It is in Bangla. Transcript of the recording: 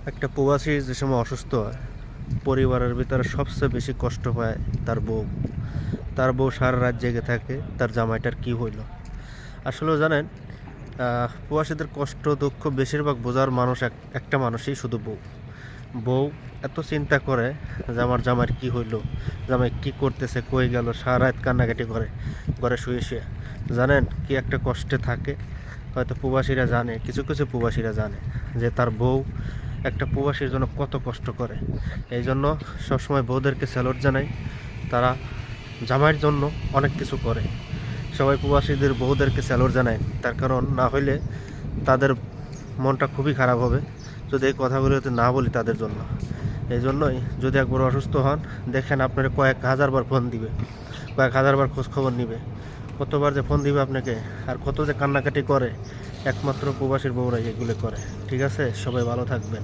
একটা প্রবাসী যে সময় অসুস্থ হয়, পরিবারের ভিতরে সবচেয়ে বেশি কষ্ট পায় তার বউ। তার বউ সারা রাত জেগে থাকে, তার জামাইটার কি হইল। আসলেও জানেন, প্রবাসীদের কষ্ট দুঃখ বেশিরভাগ বোঝার মানুষ একটা মানুষই, শুধু বউ। বউ এত চিন্তা করে যে আমার জামাইয়ের কি হইল, জামাই কি করতেছে, কই গেল, সারা রাত কান্নাকাটি করে ঘরে শুয়ে শুয়ে। জানেন কি একটা কষ্টে থাকে। হয়তো প্রবাসীরা জানে, কিছু কিছু প্রবাসীরা জানে যে তার বউ একটা প্রবাসীর জন্য কত কষ্ট করে। এই জন্য সবসময় বউদেরকে স্যালুট জানাই। তারা জামাইয়ের জন্য অনেক কিছু করে। সবাই প্রবাসীদের বউদেরকে স্যালুট জানায়, তার কারণ না হইলে তাদের মনটা খুবই খারাপ হবে যদি এই কথাগুলো না বলি তাদের জন্য। এই জন্যই যদি একবার অসুস্থ হন, দেখেন আপনার কয়েক হাজারবার ফোন দিবে, কয়েক হাজারবার খোঁজখবর নিবে। কতবার যে ফোন দিবে আপনাকে, আর কত যে কান্নাকাটি করে, একমাত্র প্রবাসীর বউরাই এগুলো করে। ঠিক আছে, সবাই ভালো থাকবেন।